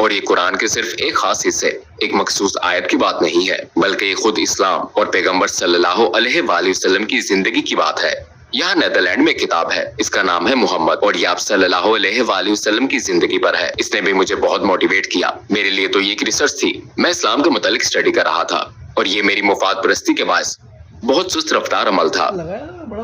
اور یہ قرآن کے صرف ایک خاص حصے ایک مخصوص آیت کی بات نہیں ہے، بلکہ یہ خود اسلام اور پیغمبر صلی اللہ علیہ وآلہ وسلم کی زندگی کی بات ہے۔ یہاں نیدرلینڈ میں کتاب ہے، اس کا نام ہے محمد، اور یہ آپ صلی اللہ علیہ وآلہ وسلم کی زندگی پر ہے۔ اس نے بھی مجھے بہت موٹیویٹ کیا۔ میرے لیے تو یہ ایک ریسرچ تھی، میں اسلام کے متعلق اسٹڈی کر رہا تھا، اور یہ میری مفاد پرستی کے باعث بہت سست رفتار عمل تھا۔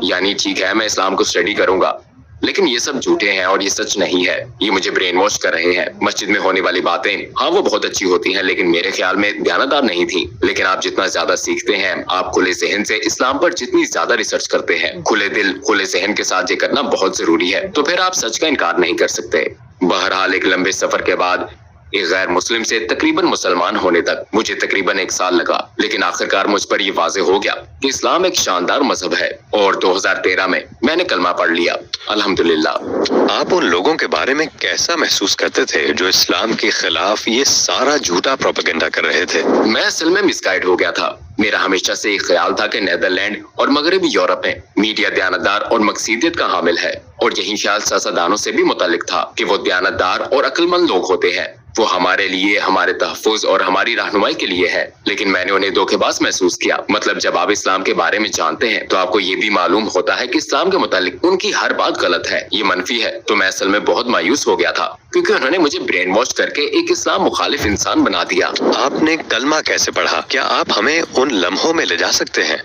یعنی ٹھیک ہے میں اسلام کو اسٹڈی کروں گا، لیکن یہ سب جھوٹے ہیں اور یہ سچ نہیں ہے، یہ مجھے برین واش کر رہے ہیں۔ مسجد میں ہونے والی باتیں ہاں وہ بہت اچھی ہوتی ہیں، لیکن میرے خیال میں دیانتدار نہیں تھی۔ لیکن آپ جتنا زیادہ سیکھتے ہیں، آپ کھلے ذہن سے اسلام پر جتنی زیادہ ریسرچ کرتے ہیں، کھلے دل کھلے ذہن کے ساتھ یہ کرنا بہت ضروری ہے، تو پھر آپ سچ کا انکار نہیں کر سکتے۔ بہرحال ایک لمبے سفر کے بعد ایک غیر مسلم سے تقریباً مسلمان ہونے تک مجھے تقریباً 1 سال لگا، لیکن آخرکار مجھ پر یہ واضح ہو گیا کہ اسلام ایک شاندار مذہب ہے، اور 2013 میں نے کلمہ پڑھ لیا، الحمدللہ۔ آپ ان لوگوں کے بارے میں کیسا محسوس کرتے تھے جو اسلام کے خلاف یہ سارا جھوٹا پروپیگنڈا کر رہے تھے؟ میں اصل میں مس گائیڈ ہو گیا تھا۔ میرا ہمیشہ سے ایک خیال تھا کہ نیدرلینڈ اور مغربی یورپ میں میڈیا دیانتدار اور مقصدیت کا حامل ہے، اور یہی خیال سیاستدانوں سے بھی متعلق تھا کہ وہ دیانتدار اور عقل مند لوگ ہوتے ہیں، وہ ہمارے لیے، ہمارے تحفظ اور ہماری رہنمائی کے لیے ہے۔ لیکن میں نے انہیں دھوکے باز محسوس کیا۔ مطلب جب آپ اسلام کے بارے میں جانتے ہیں تو آپ کو یہ بھی معلوم ہوتا ہے کہ اسلام کے متعلق ان کی ہر بات غلط ہے، یہ منفی ہے۔ تو میں اصل میں بہت مایوس ہو گیا تھا، کیونکہ انہوں نے مجھے برین واش کر کے ایک اسلام مخالف انسان بنا دیا۔ آپ نے کلمہ کیسے پڑھا؟ کیا آپ ہمیں ان لمحوں میں لے جا سکتے ہیں؟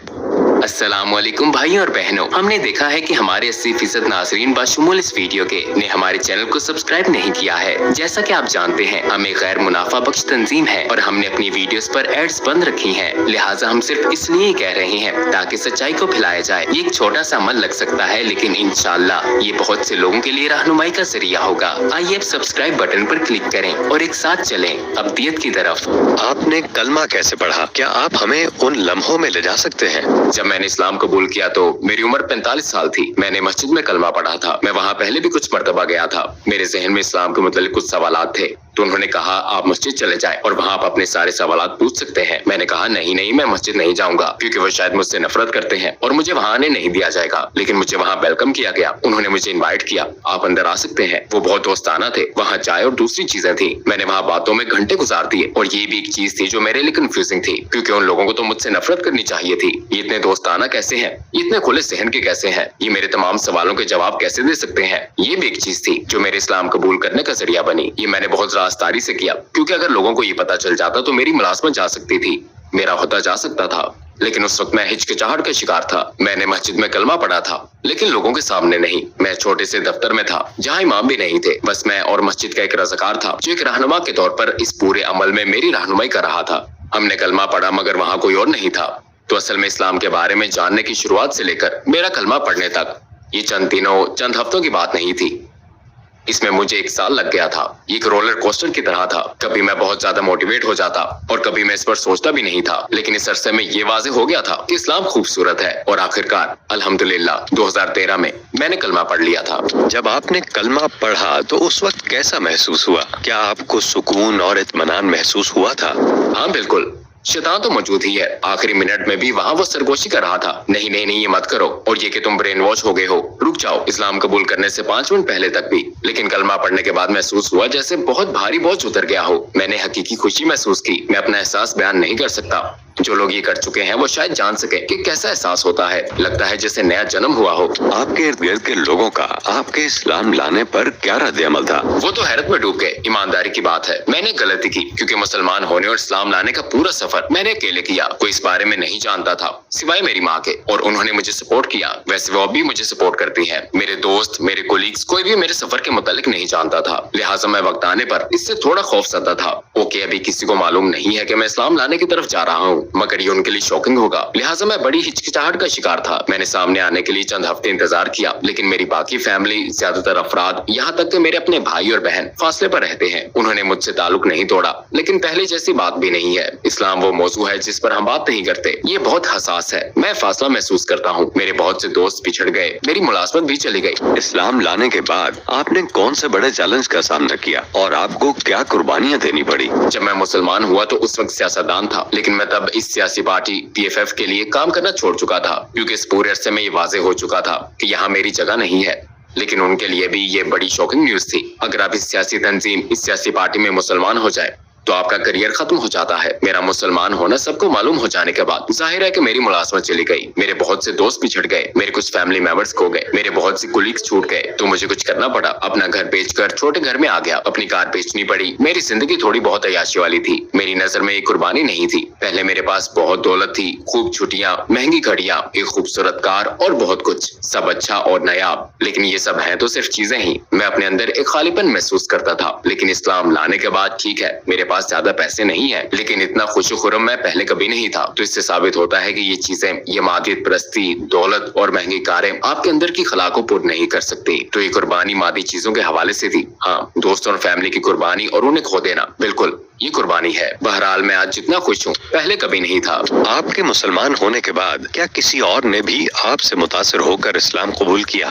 السلام علیکم بھائیوں اور بہنوں، ہم نے دیکھا ہے کہ ہمارے 80% ناظرین بشمول اس ویڈیو کے نے ہمارے چینل کو سبسکرائب نہیں کیا ہے۔ جیسا کہ آپ جانتے ہیں ہم ایک غیر منافع بخش تنظیم ہے، اور ہم نے اپنی ویڈیوز پر ایڈز بند رکھی ہیں، لہٰذا ہم صرف اس لیے ہی کہہ رہے ہیں تاکہ سچائی کو پھیلایا جائے۔ یہ ایک چھوٹا سا عمل لگ سکتا ہے، لیکن انشاءاللہ یہ بہت سے لوگوں کے لیے رہنمائی کا ذریعہ ہوگا۔ آئیے اب سبسکرائب بٹن پر کلک کریں اور ایک ساتھ چلیں ابدیت کی طرف۔ آپ نے کلمہ کیسے پڑھا؟ کیا آپ ہمیں ان لمحوں میں لے جا سکتے ہیں؟ جب میں نے اسلام قبول کیا تو میری عمر 45 سال تھی۔ میں نے مسجد میں کلمہ پڑھا تھا، میں وہاں پہلے بھی کچھ مرتبہ گیا تھا۔ میرے ذہن میں اسلام کے متعلق کچھ سوالات تھے، تو انہوں نے کہا آپ مسجد چلے جائیں اور وہاں آپ اپنے سارے سوالات پوچھ سکتے ہیں۔ میں نے کہا نہیں میں مسجد نہیں جاؤں گا، کیونکہ وہ شاید مجھ سے نفرت کرتے ہیں اور مجھے وہاں آنے نہیں دیا جائے گا۔ لیکن مجھے وہاں ویلکم کیا گیا، انہوں نے مجھے انوائٹ کیا، آپ اندر آ سکتے ہیں۔ وہ بہت دوستانہ تھے، وہاں چائے اور دوسری چیزیں تھیں۔ میں نے وہاں باتوں میں گھنٹے گزار دیے، اور یہ بھی ایک چیز تھی جو میرے لیے کنفیوزنگ تھی، کیونکہ ان لوگوں کو تو مجھ سے نفرت کرنی چاہیے تھی۔ یہ اتنے دوستانہ کیسے ہیں، یہ اتنے کھلے ذہن کے کیسے ہیں، یہ میرے تمام سوالوں کے جواب کیسے دے سکتے ہیں؟ یہ بھی ایک چیز تھی جو میرے اسلام قبول کرنے کا ذریعہ بنی۔ یہ میں نے بہت رازداری سے کیا، کیونکہ اگر لوگوں کو یہ پتا چل جاتا تو میری ملازمت جا سکتی تھی، میرا عہدہ جا سکتا تھا۔ لیکن اس وقت میں ہچکچاہٹ کا شکار تھا۔ میں نے مسجد میں کلمہ پڑھا تھا، لیکن لوگوں کے سامنے نہیں۔ میں چھوٹے سے دفتر میں تھا جہاں امام بھی نہیں تھے، بس میں اور مسجد کا ایک رضاکار تھا جو ایک رہنما کے طور پر اس پورے عمل میں میری رہنمائی کر رہا تھا۔ ہم نے کلمہ پڑھا مگر وہاں کوئی اور نہیں تھا۔ تو اصل میں اسلام کے بارے میں جاننے کی شروعات سے لے کر میرا کلمہ پڑھنے تک یہ چند دنوں چند ہفتوں کی بات نہیں تھی، اس میں مجھے 1 سال لگ گیا تھا۔ یہ ایک رولر کوسٹر کی طرح تھا، کبھی میں بہت زیادہ موٹیویٹ ہو جاتا اور کبھی میں اس پر سوچتا بھی نہیں تھا، لیکن اس عرصے میں یہ واضح ہو گیا تھا کہ اسلام خوبصورت ہے، اور آخرکار الحمدللہ 2013 میں نے کلمہ پڑھ لیا تھا۔ جب آپ نے کلمہ پڑھا تو اس وقت کیسا محسوس ہوا؟ کیا آپ کو سکون اور اطمینان محسوس ہوا تھا؟ ہاں بالکل، شیطان تو موجود ہی ہے۔ آخری منٹ میں بھی وہاں وہ سرگوشی کر رہا تھا، نہیں یہ مت کرو، اور یہ کہ تم برین واش ہو گئے ہو، رک جاؤ۔ اسلام قبول کرنے سے 5 منٹ پہلے تک بھی، لیکن کلمہ پڑھنے کے بعد محسوس ہوا جیسے بہت بھاری بوجھ اتر گیا ہو۔ میں نے حقیقی خوشی محسوس کی، میں اپنا احساس بیان نہیں کر سکتا۔ جو لوگ یہ کر چکے ہیں وہ شاید جان سکے کہ کیسا احساس ہوتا ہے، لگتا ہے جیسے نیا جنم ہوا ہو۔ آپ کے ارد گرد کے لوگوں کا آپ کے اسلام لانے پر کیا رد عمل تھا؟ وہ تو حیرت میں ڈوب گئے۔ ایمانداری کی بات ہے، میں نے غلطی کی، کیونکہ مسلمان ہونے اور اسلام لانے کا پورا سفر میں نے اکیلے کیا۔ کوئی اس بارے میں نہیں جانتا تھا سوائے میری ماں کے، اور انہوں نے مجھے سپورٹ کیا۔ ویسے وہ بھی مجھے سپورٹ کرتی ہیں۔ میرے دوست، میرے کولیگز، کوئی بھی میرے سفر کے متعلق نہیں جانتا تھا، لہٰذا میں وقت آنے پر اس سے تھوڑا خوف زدہ تھا۔ اوکے، ابھی کسی کو معلوم نہیں ہے کہ میں اسلام لانے کی طرف جا رہا ہوں، مگر یہ ان کے لیے شاکنگ ہوگا، لہٰذا میں بڑی ہچکچاہٹ کا شکار تھا۔ میں نے سامنے آنے کے لیے چند ہفتے انتظار کیا، لیکن میری باقی فیملی، زیادہ تر افراد، یہاں تک کہ میرے اپنے بھائی اور بہن فاصلے پر رہتے ہیں، انہوں نے مجھ سے تعلق نہیں توڑا۔ لیکن پہلے جیسی بات بھی نہیں ہے۔ اسلام وہ موضوع ہے جس پر ہم بات نہیں کرتے، یہ بہت حساس ہے۔ میں فاصلہ محسوس کرتا ہوں، میرے بہت سے دوست بچھڑ گئے، میری ملازمت بھی چلی گئی۔ اسلام لانے کے بعد آپ نے کون سے بڑے چیلنج کا سامنا کیا اور آپ کو کیا قربانیاں دینی پڑی؟ جب میں مسلمان ہوا تو اس وقت سیاستدان تھا، لیکن میں تب اس سیاسی پارٹی PFF کے لیے کام کرنا چھوڑ چکا تھا، کیونکہ اس پورے عرصے میں یہ واضح ہو چکا تھا کہ یہاں میری جگہ نہیں ہے۔ لیکن ان کے لیے بھی یہ بڑی شاکنگ نیوز تھی۔ اگر آپ اس سیاسی تنظیم، اس سیاسی پارٹی میں مسلمان ہو جائے تو آپ کا کریئر ختم ہو جاتا ہے۔ میرا مسلمان ہونا سب کو معلوم ہو جانے کے بعد ظاہر ہے کہ میری ملازمت چلی گئی، میرے بہت سے دوست بچھڑ گئے، میرے کچھ فیملی ممبرز کھو گئے، میرے بہت سے کولیگز چھوٹ گئے، تو مجھے کچھ کرنا پڑا۔ اپنا گھر بیچ کر چھوٹے گھر میں آ گیا، اپنی کار بیچنی پڑی۔ میری زندگی تھوڑی بہت عیاشی والی تھی، میری نظر میں یہ قربانی نہیں تھی۔ پہلے میرے پاس بہت دولت تھی، خوب چھٹیاں، مہنگی گھڑیاں، ایک خوبصورت کار اور بہت کچھ، سب اچھا اور نایاب، لیکن یہ سب ہیں تو صرف چیزیں ہی۔ میں اپنے اندر ایک خالی پن محسوس کرتا تھا۔ لیکن اسلام لانے کے بعد ٹھیک ہے میرے پاس زیادہ پیسے نہیں ہے، لیکن اتنا خوش و خرم میں پہلے کبھی نہیں تھا۔ تو اس سے ثابت ہوتا ہے کہ یہ چیزیں، یہ مادیت پرستی، دولت اور مہنگی کاریں آپ کے اندر کی خلا کو پُر نہیں کر سکتی۔ تو یہ قربانی مادی چیزوں کے حوالے سے تھی۔ ہاں، دوستوں اور فیملی کی قربانی اور انہیں کھو دینا، بالکل یہ قربانی ہے۔ بہرحال میں آج جتنا خوش ہوں پہلے کبھی نہیں تھا۔ آپ کے مسلمان ہونے کے بعد کیا کسی اور نے بھی آپ سے متاثر ہو کر اسلام قبول کیا؟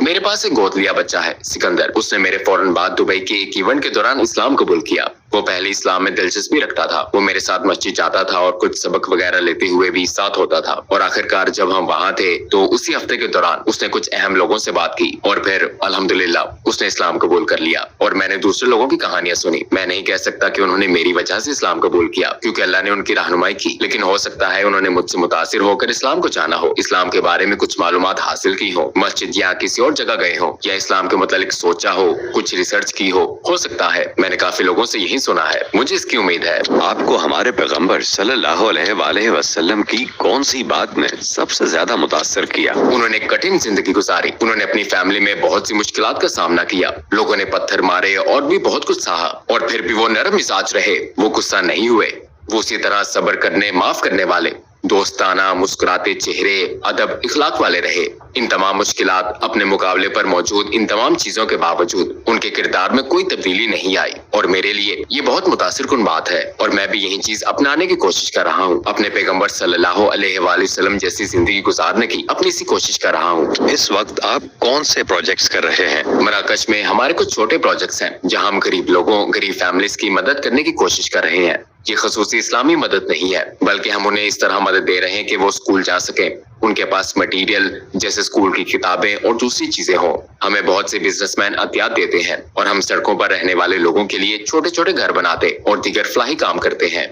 میرے پاس ایک گود لیا بچہ ہے، سکندر۔ اس نے میرے فوراً بعد دبئی کے ایک ایونٹ کے دوران اسلام قبول کیا۔ وہ پہلے اسلام میں دلچسپی رکھتا تھا، وہ میرے ساتھ مسجد جاتا تھا اور کچھ سبق وغیرہ لیتے ہوئے بھی ساتھ ہوتا تھا، اور آخرکار جب ہم وہاں تھے تو اسی ہفتے کے دوران اس نے کچھ اہم لوگوں سے بات کی اور پھر الحمدللہ اس نے اسلام قبول کر لیا۔ اور میں نے دوسرے لوگوں کی کہانیاں سنی۔ میں نہیں کہہ سکتا کہ انہوں نے میری وجہ سے اسلام قبول کیا، کیونکہ اللہ نے ان کی رہنمائی کی، لیکن ہو سکتا ہے انہوں نے مجھ سے متاثر ہو کر اسلام کو جانا ہو، اسلام کے بارے میں کچھ معلومات حاصل کی ہو، مسجد یا کسی اور جگہ گئے ہوں، یا اسلام کے متعلق سوچا ہو، کچھ ریسرچ کی ہو سکتا ہے۔ میں نے کافی لوگوں سے یہی سنا ہے، مجھے اس کی امید ہے۔ آپ کو ہمارے پیغمبر صلی اللہ علیہ وآلہ وسلم کی کون سی بات نے سب سے زیادہ متاثر کیا؟ انہوں نے کٹھن زندگی گزاری، انہوں نے اپنی فیملی میں بہت سی مشکلات کا سامنا کیا، لوگوں نے پتھر مارے اور بھی بہت کچھ سہا، اور پھر بھی وہ نرم مزاج رہے، وہ غصہ نہیں ہوئے، وہ اسی طرح صبر کرنے، معاف کرنے والے، دوستانہ، مسکراتے چہرے، ادب، اخلاق والے رہے۔ ان تمام مشکلات، اپنے مقابلے پر موجود ان تمام چیزوں کے باوجود ان کے کردار میں کوئی تبدیلی نہیں آئی، اور میرے لیے یہ بہت متاثر کن بات ہے، اور میں بھی یہی چیز اپنانے کی کوشش کر رہا ہوں، اپنے پیغمبر صلی اللہ علیہ وآلہ وسلم جیسی زندگی گزارنے کی اپنی سی کوشش کر رہا ہوں۔ اس وقت آپ کون سے پروجیکٹس کر رہے ہیں؟ مراکش میں ہمارے کچھ چھوٹے پروجیکٹس ہیں جہاں ہم غریب لوگوں، غریب فیملیز کی مدد کرنے کی کوشش کر رہے ہیں۔ یہ خصوصی اسلامی مدد نہیں ہے، بلکہ ہم انہیں اس طرح مدد دے رہے ہیں کہ وہ اسکول جا سکیں، ان کے پاس مٹیریل جیسے اسکول کی کتابیں اور دوسری چیزیں ہوں۔ ہمیں بہت سے بزنس مین عطیات دیتے ہیں، اور ہم سڑکوں پر رہنے والے لوگوں کے لیے چھوٹے چھوٹے گھر بناتے اور دیگر فلاحی کام کرتے ہیں۔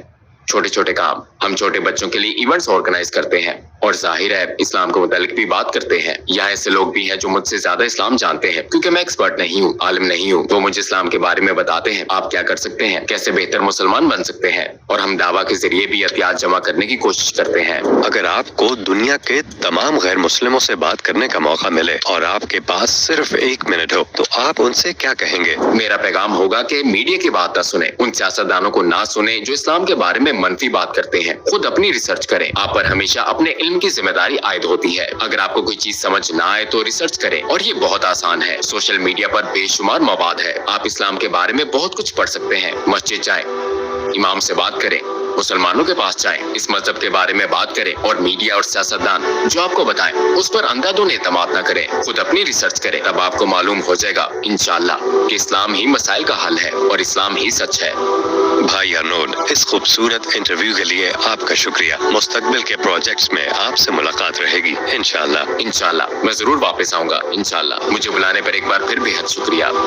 چھوٹے چھوٹے کام، ہم چھوٹے بچوں کے لیے ایونٹس آرگنائز کرتے ہیں، اور ظاہر ہے اسلام کے متعلق بھی بات کرتے ہیں۔ یہاں ایسے لوگ بھی ہیں جو مجھ سے زیادہ اسلام جانتے ہیں، کیونکہ میں ایکسپرٹ نہیں ہوں، عالم نہیں ہوں۔ وہ مجھے اسلام کے بارے میں بتاتے ہیں، آپ کیا کر سکتے ہیں، کیسے بہتر مسلمان بن سکتے ہیں، اور ہم دعویٰ کے ذریعے بھی عطیات جمع کرنے کی کوشش کرتے ہیں۔ اگر آپ کو دنیا کے تمام غیر مسلموں سے بات کرنے کا موقع ملے اور آپ کے پاس صرف 1 منٹ ہو تو آپ ان سے کیا کہیں گے؟ میرا پیغام ہوگا کہ میڈیا کی بات نہ سنیں، ان سیاستدانوں کو نہ سنیں جو اسلام کے بارے میں منفی بات کرتے ہیں، خود اپنی ریسرچ کریں۔ آپ پر ہمیشہ اپنے علم کی ذمہ داری عائد ہوتی ہے۔ اگر آپ کو کوئی چیز سمجھ نہ آئے تو ریسرچ کریں، اور یہ بہت آسان ہے۔ سوشل میڈیا پر بے شمار مواد ہے، آپ اسلام کے بارے میں بہت کچھ پڑھ سکتے ہیں۔ مسجد جائیں، امام سے بات کریں، مسلمانوں کے پاس جائیں، اس مذہب کے بارے میں بات کریں، اور میڈیا اور سیاستدان جو آپ کو بتائیں اس پر اندھا دھند اعتماد نہ کریں، خود اپنی ریسرچ کریں، تب آپ کو معلوم ہو جائے گا انشاءاللہ کہ اسلام ہی مسائل کا حل ہے اور اسلام ہی سچ ہے۔ بھائی ارنولڈ، اس خوبصورت انٹرویو کے لیے آپ کا شکریہ۔ مستقبل کے پروجیکٹس میں آپ سے ملاقات رہے گی انشاءاللہ۔ انشاءاللہ میں ضرور واپس آؤں گا انشاءاللہ۔ مجھے بلانے پر ایک بار پھر بے حد شکریہ۔